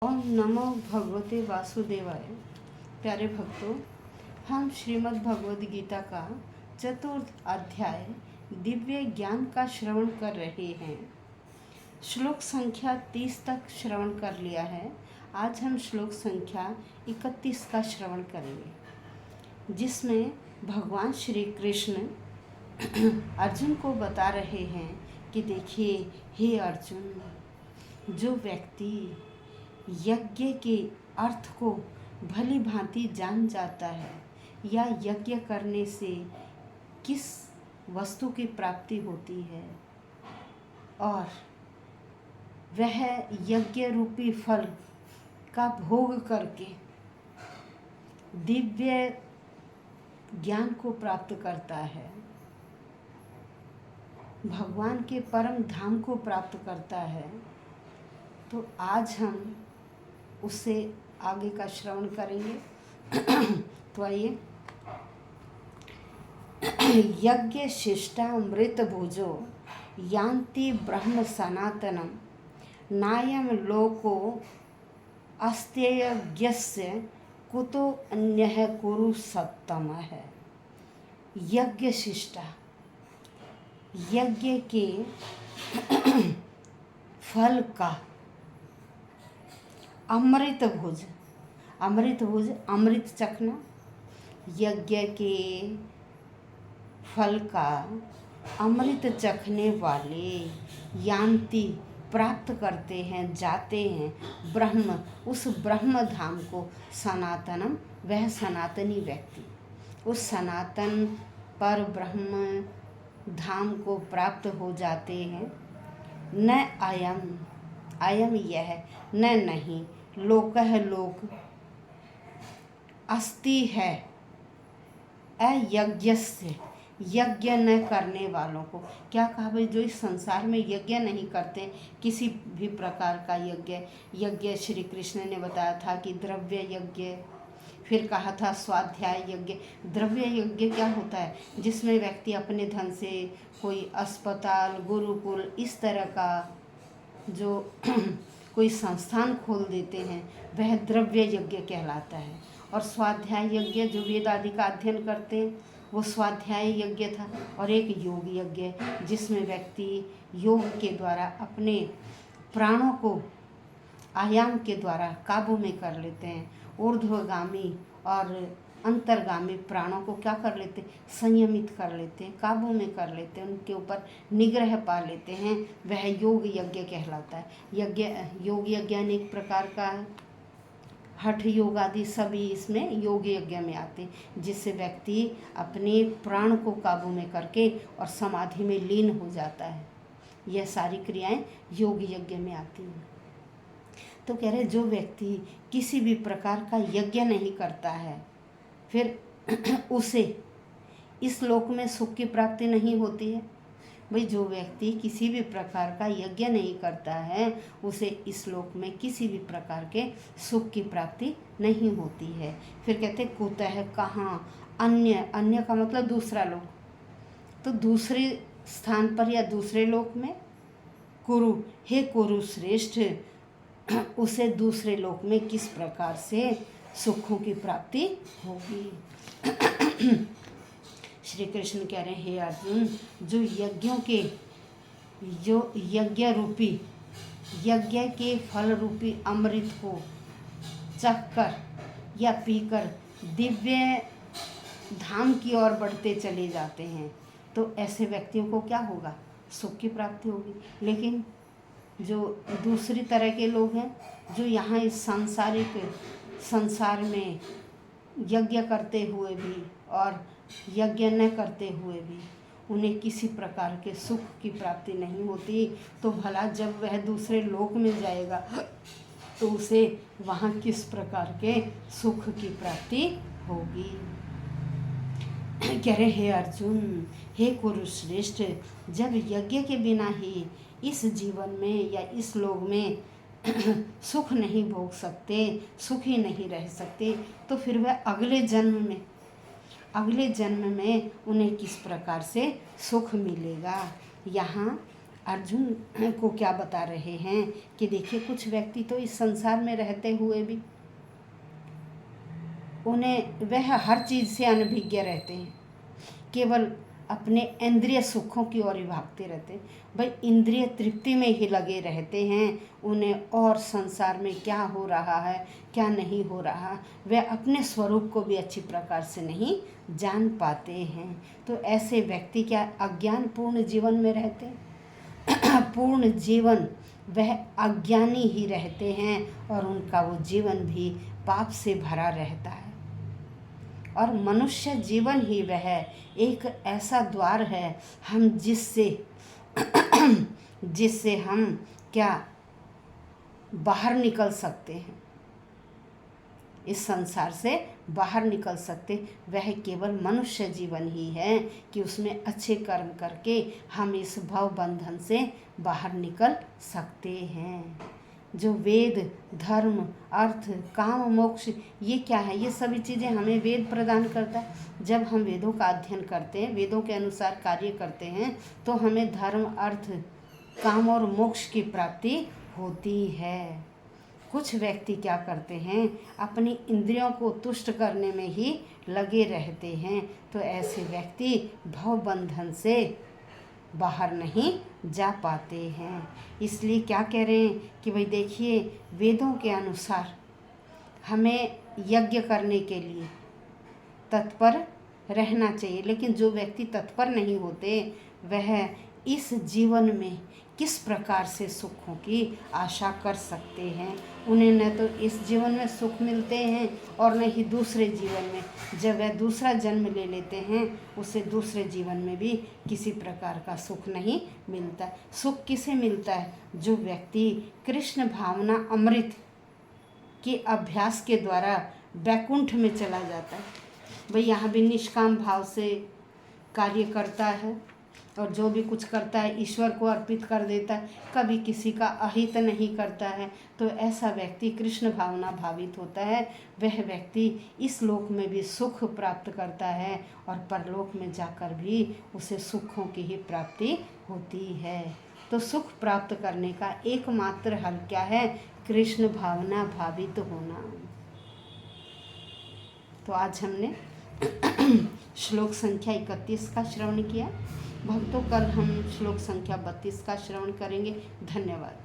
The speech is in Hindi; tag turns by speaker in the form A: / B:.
A: ओम नमो भगवते वासुदेवाय। प्यारे भक्तों, हम श्रीमद् भगवद गीता का चतुर्थ अध्याय दिव्य ज्ञान का श्रवण कर रहे हैं। श्लोक संख्या 30 तक श्रवण कर लिया है। आज हम श्लोक संख्या 31 का श्रवण करेंगे, जिसमें भगवान श्री कृष्ण अर्जुन को बता रहे हैं कि देखिए हे अर्जुन, जो व्यक्ति यज्ञ के अर्थ को भली भांति जान जाता है या यज्ञ करने से किस वस्तु की प्राप्ति होती है और वह यज्ञ रूपी फल का भोग करके दिव्य ज्ञान को प्राप्त करता है, भगवान के परम धाम को प्राप्त करता है, तो आज हम उससे आगे का श्रवण करेंगे। तो आइए। यज्ञ शिष्टामृत भुजो यान्ति ब्रह्म सनातनम नायम लोको अस्त्ययज्ञस्य कुतो अन्यः कुरु सत्तमः। यज्ञ शिष्टा, यज्ञ के फल का अमृत भुज, अमृत चखना, यज्ञ के फल का अमृत चखने वाले यान्ति प्राप्त करते हैं, जाते हैं ब्रह्म, उस ब्रह्म धाम को, सनातनम वह सनातनी व्यक्ति उस सनातन पर ब्रह्म धाम को प्राप्त हो जाते हैं। न अयम यह, न नहीं, लोकः लोक, अस्ति है, अयज्ञस्य यज्ञ न करने वालों को। क्या कहा भाई? जो इस संसार में यज्ञ नहीं करते, किसी भी प्रकार का यज्ञ श्री कृष्ण ने बताया था कि द्रव्य यज्ञ, फिर कहा था स्वाध्याय यज्ञ। द्रव्य यज्ञ क्या होता है? जिसमें व्यक्ति अपने धन से कोई अस्पताल, गुरुकुल, इस तरह का जो कोई संस्थान खोल देते हैं, वह द्रव्य यज्ञ कहलाता है। और स्वाध्याय यज्ञ जो वेद आदि का अध्ययन करते हैं, वो स्वाध्याय यज्ञ था। और एक योग यज्ञ, जिसमें व्यक्ति योग के द्वारा अपने प्राणों को आयाम के द्वारा काबू में कर लेते हैं। ऊर्ध्वगामी और अंतर्गामी प्राणों को क्या कर लेते हैं? संयमित कर लेते हैं, काबू में कर लेते हैं, उनके ऊपर निग्रह पा लेते हैं। वह योग यज्ञ कहलाता है। योग यज्ञ अनेक प्रकार का है। हठ योग आदि सभी इसमें योग यज्ञ में आते हैं, जिससे व्यक्ति अपने प्राण को काबू में करके और समाधि में लीन हो जाता है। यह सारी क्रियाएं योग यज्ञ में आती हैं। तो कह रहे, जो व्यक्ति किसी भी प्रकार का यज्ञ नहीं करता है, फिर उसे इस लोक में सुख की प्राप्ति नहीं होती है। भाई, जो व्यक्ति किसी भी प्रकार का यज्ञ नहीं करता है, उसे इस लोक में किसी भी प्रकार के सुख की प्राप्ति नहीं होती है। फिर कहते कुतः, कहाँ, अन्य का मतलब दूसरा लोक, तो दूसरे स्थान पर या दूसरे लोक में, कुरु, हे कुरु श्रेष्ठ, उसे दूसरे लोक में किस प्रकार से सुखों की प्राप्ति होगी। श्री कृष्ण कह रहे हैं, हे अर्जुन, जो यज्ञ रूपी, यज्ञ के फल रूपी अमृत को चखकर या पीकर दिव्य धाम की ओर बढ़ते चले जाते हैं, तो ऐसे व्यक्तियों को क्या होगा? सुख की प्राप्ति होगी। लेकिन जो दूसरी तरह के लोग हैं, जो यहाँ इस संसार में यज्ञ करते हुए भी और यज्ञ न करते हुए भी उन्हें किसी प्रकार के सुख की प्राप्ति नहीं होती, तो भला जब वह दूसरे लोक में जाएगा तो उसे वहाँ किस प्रकार के सुख की प्राप्ति होगी। कह रहे, हे अर्जुन, हे कुरुश्रेष्ठ, जब यज्ञ के बिना ही इस जीवन में या इस लोक में सुख नहीं भोग सकते, सुखी नहीं रह सकते, तो फिर वह अगले जन्म में उन्हें किस प्रकार से सुख मिलेगा। यहाँ अर्जुन को क्या बता रहे हैं कि देखिए कुछ व्यक्ति तो इस संसार में रहते हुए भी उन्हें वह हर चीज़ से अनभिज्ञ रहते हैं, केवल अपने इंद्रिय सुखों की ओर ही भागते रहते हैं। भाई इंद्रिय तृप्ति में ही लगे रहते हैं, उन्हें और संसार में क्या हो रहा है क्या नहीं हो रहा वे अपने स्वरूप को भी अच्छी प्रकार से नहीं जान पाते हैं। तो ऐसे व्यक्ति क्या अज्ञान पूर्ण जीवन में रहते हैं? पूर्ण जीवन वह अज्ञानी ही रहते हैं और उनका वो जीवन भी पाप से भरा रहता है। और मनुष्य जीवन ही वह एक ऐसा द्वार है हम जिससे हम क्या बाहर निकल सकते हैं, इस संसार से बाहर निकल सकते, वह केवल मनुष्य जीवन ही है कि उसमें अच्छे कर्म करके हम इस भव बंधन से बाहर निकल सकते हैं। जो वेद धर्म अर्थ काम मोक्ष ये क्या है, ये सभी चीज़ें हमें वेद प्रदान करता है। जब हम वेदों का अध्ययन करते हैं, वेदों के अनुसार कार्य करते हैं, तो हमें धर्म अर्थ काम और मोक्ष की प्राप्ति होती है। कुछ व्यक्ति क्या करते हैं, अपनी इंद्रियों को तुष्ट करने में ही लगे रहते हैं, तो ऐसे व्यक्ति भव बंधन से बाहर नहीं जा पाते हैं। इसलिए क्या कह रहे हैं कि भाई देखिए वेदों के अनुसार हमें यज्ञ करने के लिए तत्पर रहना चाहिए, लेकिन जो व्यक्ति तत्पर नहीं होते वह इस जीवन में किस प्रकार से सुखों की आशा कर सकते हैं। उन्हें न तो इस जीवन में सुख मिलते हैं और न ही दूसरे जीवन में, जब वह दूसरा जन्म ले लेते हैं उसे दूसरे जीवन में भी किसी प्रकार का सुख नहीं मिलता। सुख किसे मिलता है? जो व्यक्ति कृष्ण भावना अमृत के अभ्यास के द्वारा वैकुंठ में चला जाता है। भाई यहाँ भी निष्काम भाव से कार्य करता है और जो भी कुछ करता है ईश्वर को अर्पित कर देता है, कभी किसी का अहित नहीं करता है, तो ऐसा व्यक्ति कृष्ण भावना भावित होता है। वह व्यक्ति इस लोक में भी सुख प्राप्त करता है और परलोक में जाकर भी उसे सुखों की ही प्राप्ति होती है। तो सुख प्राप्त करने का एकमात्र हल क्या है? कृष्ण भावना भावित होना। तो आज हमने श्लोक संख्या 31 का श्रवण किया। भक्तों कल हम श्लोक संख्या 32 का श्रवण करेंगे। धन्यवाद।